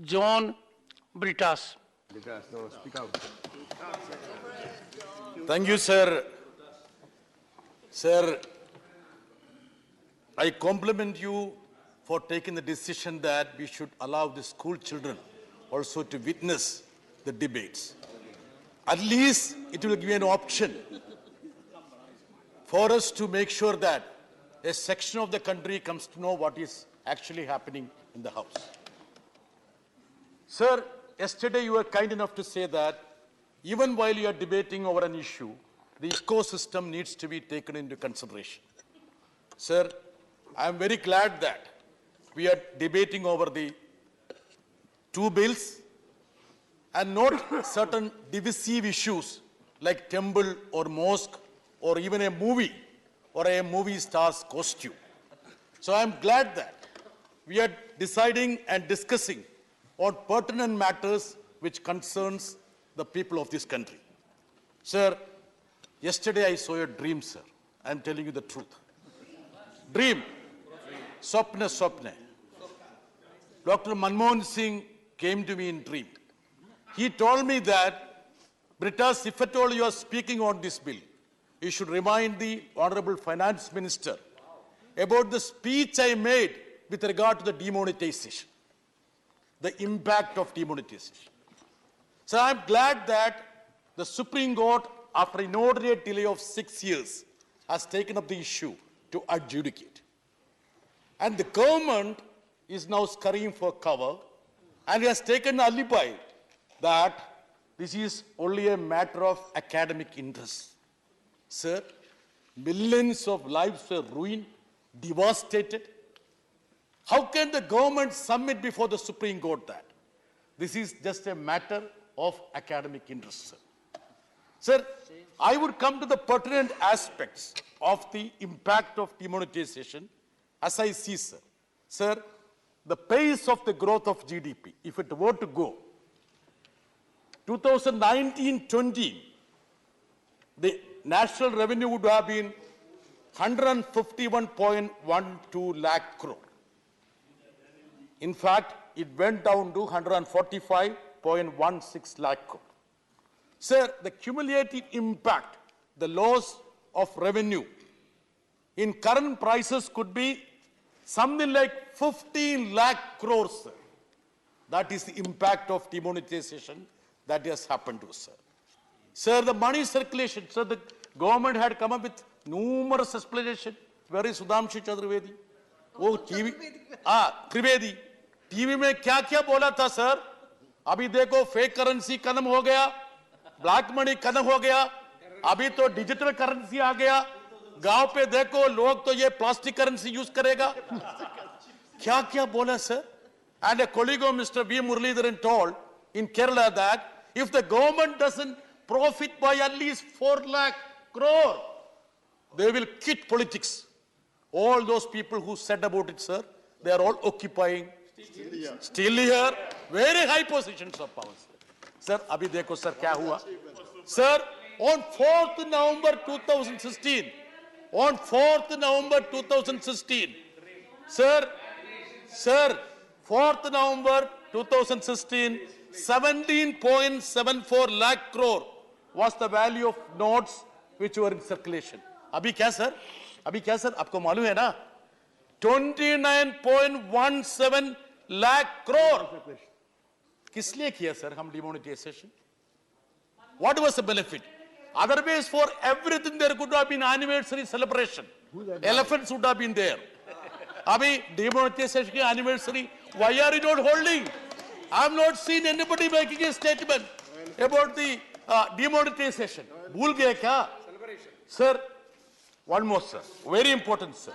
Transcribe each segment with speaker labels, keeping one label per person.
Speaker 1: John Brittas.
Speaker 2: Brittas, no, speak out.
Speaker 3: Thank you, sir. Sir, I compliment you for taking the decision that we should allow the school children also to witness the debates. At least it will give an option for us to make sure that a section of the country comes to know what is actually happening in the House. Sir, yesterday you were kind enough to say that even while you are debating over an issue, the ecosystem needs to be taken into consideration. Sir, I am very glad that we are debating over the two bills and not certain divisive issues like temple or mosque or even a movie or a movie star's costume. So I am glad that we are deciding and discussing on pertinent matters which concerns the people of this country. Sir, yesterday I saw a dream, sir. I am telling you the truth. Dream. Swapne. Dr. Manmohan Singh came to me in dream. He told me that, Brittas, if at all you are speaking on this bill, you should remind the Honorable Finance Minister about the speech I made with regard to the demonetization, the impact of demonetization. So I'm glad that the Supreme Court, after an inordinate delay of 6 years, has taken up the issue to adjudicate. And the government is now scurrying for cover and has taken an alibi that this is only a matter of academic interest. Sir, millions of lives were ruined, devastated. How can the government submit before the Supreme Court that this is just a matter of academic interest, sir? Sir, I would come to the pertinent aspects of the impact of demonetization as I see, sir. Sir, the pace of the growth of GDP, if it were to go, 2019-20, the national revenue would have been 151.12 lakh crore. In fact, it went down to 145.16 lakh crore. Sir, the cumulative impact, the loss of revenue in current prices could be something like 15 lakh crores, sir. That is the impact of demonetization that has happened to us, sir. Sir, the money circulation, sir, the government had come up with numerous explanations. Where is Sudhamshu Chaturvedi? Oh, TV, Trivedi. TV में क्या-क्या बोला था, sir? अभी देखो fake currency खत्म हो गया, black money खत्म हो गया, अभी तो digital currency आ गया, गांव पे देखो लोग तो ये plastic currency use करेगा. क्या-क्या बोला, sir? And a colleague of Mr. V. Muralidharan told in Kerala that if the government doesn't profit by at least 4 lakh crore, they will quit politics. All those people who said about it, sir, they are all occupying, still here, very high positions of power. Sir, abhi dekho, sir, kya hua? Sir, on 4th November 2016, on 4th November 2016, sir, 4th November 2016, 17.74 lakh crore was the value of notes which were in circulation. Abhi kya, sir? Aapko मालूम है ना? 29.17 lakh crore. किस लिए किया, sir, हम demonetization? What was the benefit? Otherwise, for everything there could have been anniversary celebration. Elephants would have been there. Abhi demonetization ki anniversary, why are you not holding? I have not seen anybody making a statement about the demonetization. Bhul gaya kya? Sir, one more, sir. Very important, sir.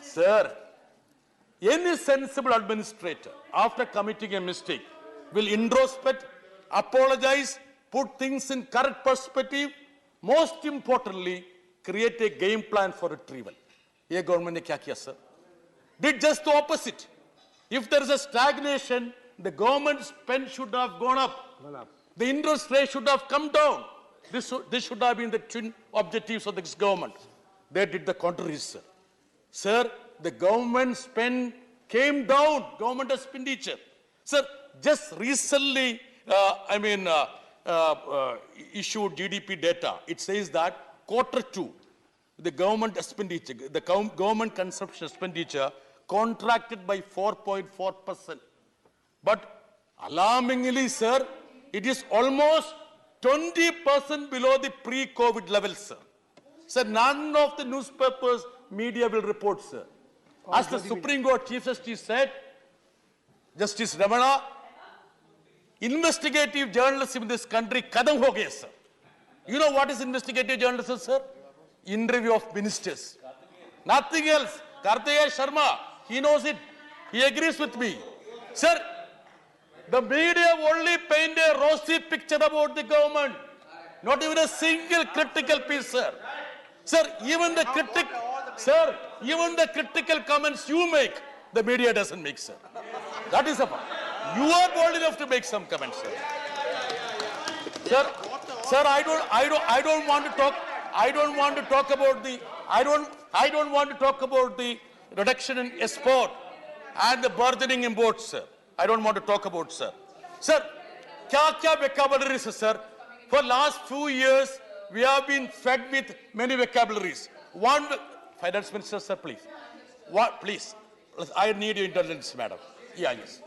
Speaker 3: Sir, any sensible administrator, after committing a mistake, will introspect, apologize, put things in correct perspective, most importantly, create a game plan for retrieval. Ye government ne kya kiya, sir? Did just the opposite. If there is a stagnation, the government spend should have gone up. The interest rate should have come down. This should have been the twin objectives of this government. They did the contrary, sir. Sir, the government spend came down, government expenditure. Sir, just recently, issued GDP data. It says that Q2, the government expenditure, the government consumption expenditure contracted by 4.4%. But alarmingly, sir, it is almost 20% below the pre-COVID levels, sir. Sir, none of the newspapers, media will report, sir. As the Supreme Court Chief Justice said, Justice Ramana, investigative journalism in this country, kadam ho gaya, sir. You know what is investigative journalism, sir? Interview of ministers. Nothing else. Karthikeya Sharma, he knows it. He agrees with me. Sir, the media only paint a rosy picture about the government. Not even a single critical piece, sir. Sir, even the critical comments you make, the media doesn't make, sir. That is a point. You are bold enough to make some comments, sir. Sir, I don't want to talk about the reduction in export and the burgeoning imports, sir. I don't want to talk about, sir. Sir, kya vocabularies, sir? For last few years, we have been fed with many vocabularies. One, Finance Minister, sir, please. What, please? I need your intelligence, madam. Yeah, yes.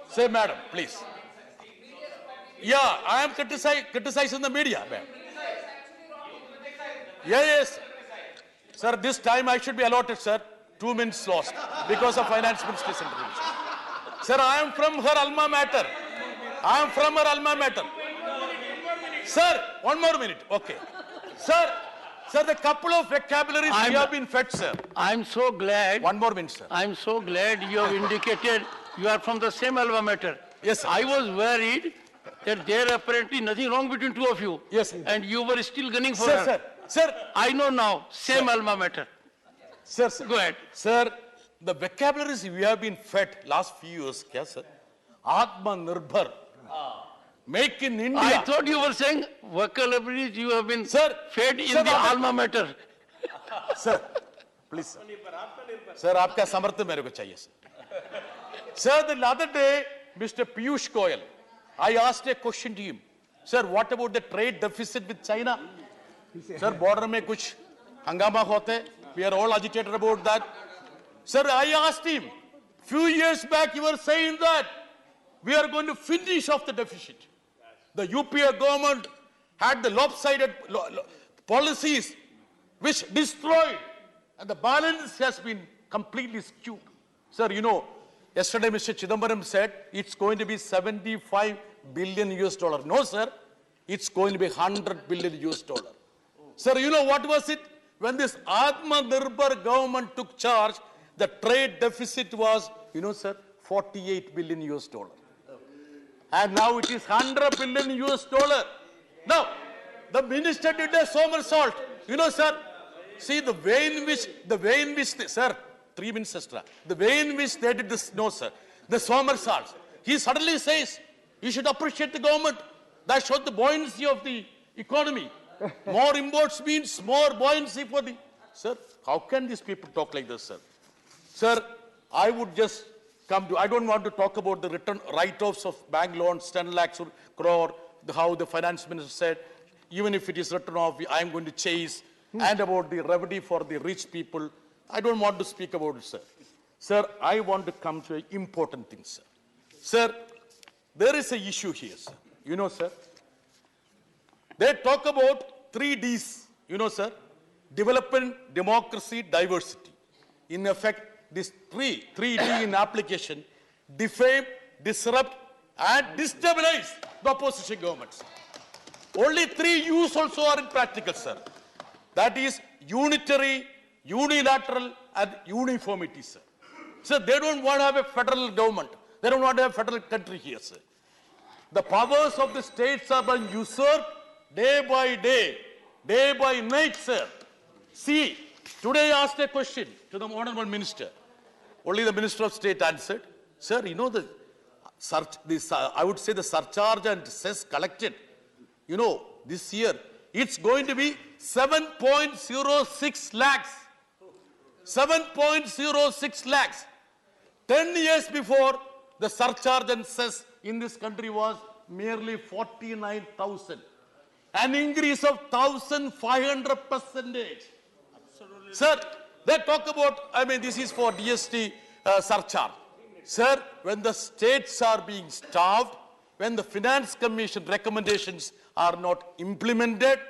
Speaker 3: Say, madam, please. Yeah, I am criticizing the media, ma'am. Yeah, yes. Sir, this time I should be allotted, sir. 2 minutes lost because of Finance Minister's intervention. Sir, I am from her alma mater. Sir, 1 more minute. Okay. Sir, the couple of vocabularies we have been fed, sir.
Speaker 1: I'm so glad.
Speaker 3: 1 more minute, sir.
Speaker 1: I'm so glad you have indicated you are from the same alma mater.
Speaker 3: Yes, sir.
Speaker 1: I was worried that there apparently nothing wrong between two of you.
Speaker 3: Yes, sir.
Speaker 1: And you were still gunning for her.
Speaker 3: Sir.
Speaker 1: I know now, same alma mater.
Speaker 3: Sir.
Speaker 1: Go ahead.
Speaker 3: Sir, the vocabularies we have been fed last few years, kya, sir? Atma Nirbhar. Make in India.
Speaker 1: I thought you were saying vocabularies you have been fed in the alma mater.
Speaker 3: Sir, please, sir. Sir, aapka samarthan mere ko chahiye, sir. Sir, the other day, Mr. Piyush Goyal, I asked a question to him. Sir, what about the trade deficit with China? Sir, border mein kuch hangama hote. We are all agitated about that. Sir, I asked him, few years back you were saying that we are going to finish off the deficit. The UPA government had the lopsided policies which destroyed, and the balance has been completely skewed. Sir, you know, yesterday Mr. Chidambaram said it's going to be $75 billion. No, sir, it's going to be $100 billion. Sir, you know what was it? When this Atma Nirbhar government took charge, the trade deficit was, you know, sir, $48 billion. And now it is $100 billion. Now, the minister did a somersault. You know, sir, see the way in which, sir, 3 minutes extra, the way in which they did this, no, sir, the somersaults. He suddenly says, you should appreciate the government. That shows the buoyancy of the economy. More imports means more buoyancy for the... Sir, how can these people talk like this, sir? Sir, I would just come to... I don't want to talk about the return write-offs of bank loans, 10 lakhs crore, how the finance minister said, even if it is written off, I am going to chase, and about the remedy for the rich people. I don't want to speak about it, sir. Sir, I want to come to an important thing, sir. Sir, there is an issue here, sir. You know, sir, they talk about 3 Ds, you know, sir, development, democracy, diversity. In effect, this 3D in application, defame, disrupt, and destabilize the opposition governments. Only 3 U's also are in practical, sir. That is unitary, unilateral, and uniformity, sir. Sir, they don't want to have a federal government. They don't want to have a federal country here, sir. The powers of the states are being usurped day by day, day by night, sir. See, today I asked a question to the Honorable Minister. Only the Minister of State answered, sir, you know, I would say the surcharge and cess collected, you know, this year, it's going to be 7.06 lakhs. 7.06 lakhs. 10 years before, the surcharge and cess in this country was merely 49,000. An increase of 1,500%. Sir, they talk about, this is for DST surcharge. Sir, when the states are being starved, when the Finance Commission recommendations are not implemented,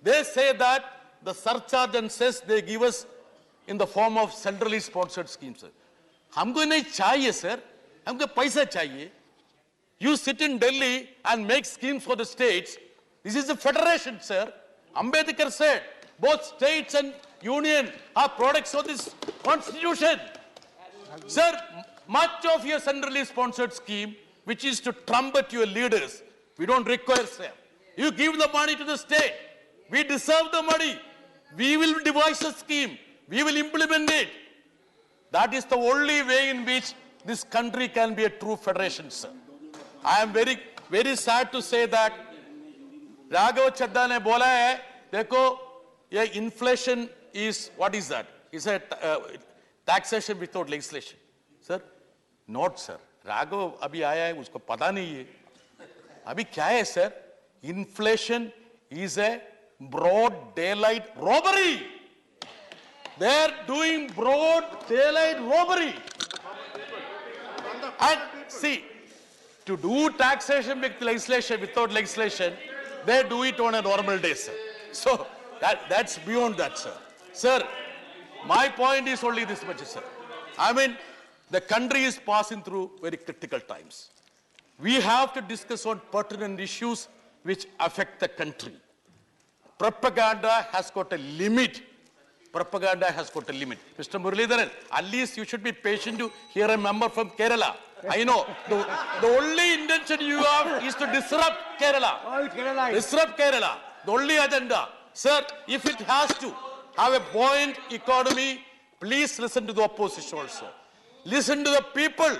Speaker 3: they say that the surcharge and cess they give us in the form of centrally sponsored schemes. Sir. हमको नहीं चाहिए sir, हमको पैसा चाहिए. You sit in Delhi and make schemes for the states. This is a federation, sir. Ambedkar said both states and union are products of this constitution. Sir, much of your centrally sponsored scheme, which is to trumpet your leaders, we don't require, sir. You give the money to the state. We deserve the money. We will devise a scheme. We will implement it. That is the only way in which this country can be a true federation, sir. I am very, very sad to say that Raghav Chadda ne bola hai, dekho, ye inflation is, what is that? It's a taxation without legislation. Sir, not sir. Raghav abhi aaya hai, usko pata nahi hai. Abhi kya hai, sir? Inflation is a broad daylight robbery. They are doing broad daylight robbery. And see, to do taxation with legislation, without legislation, they do it on a normal day, sir. So that's beyond that, sir. Sir, my point is only this much, sir. The country is passing through very critical times. We have to discuss on pertinent issues which affect the country. Propaganda has got a limit. Propaganda has got a limit. Mr. Muralidharan, at least you should be patient to hear a member from Kerala. I know. The only intention you have is to disrupt Kerala.
Speaker 2: All Kerala.
Speaker 3: Disrupt Kerala. The only agenda. Sir, if it has to have a buoyant economy, please listen to the opposition also. Listen to the people.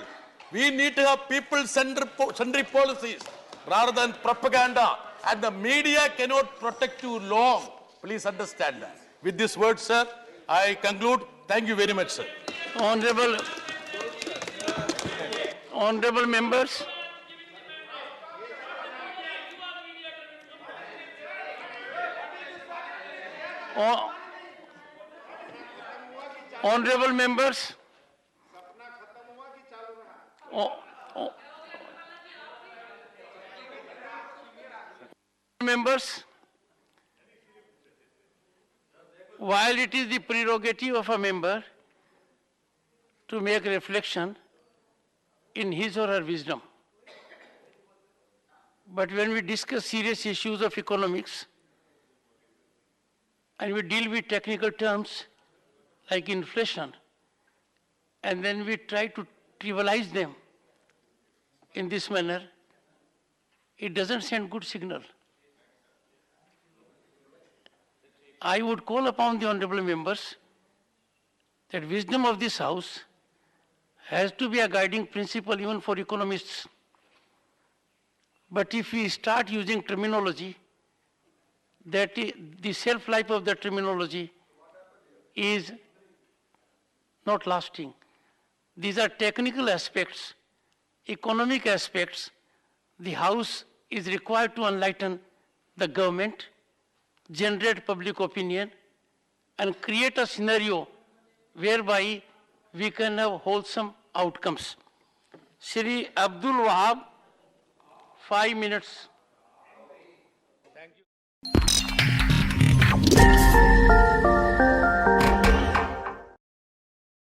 Speaker 3: We need to have people-centric policies rather than propaganda. And the media cannot protect you long. Please understand that. With this word, sir, I conclude. Thank you very much, sir.
Speaker 1: Honorable members, honorable members, members, while it is the prerogative of a member to make reflection in his or her wisdom, but when we discuss serious issues of economics and we deal with technical terms like inflation, and then we try to trivialize them in this manner, it doesn't send good signal. I would call upon the honorable members that wisdom of this House has to be a guiding principle even for economists. But if we start using terminology, that the shelf life of the terminology is not lasting. These are technical aspects, economic aspects. The House is required to enlighten the government, generate public opinion, and create a scenario whereby we can have wholesome outcomes. Shri Abdul Wahab, 5 minutes. Thank you.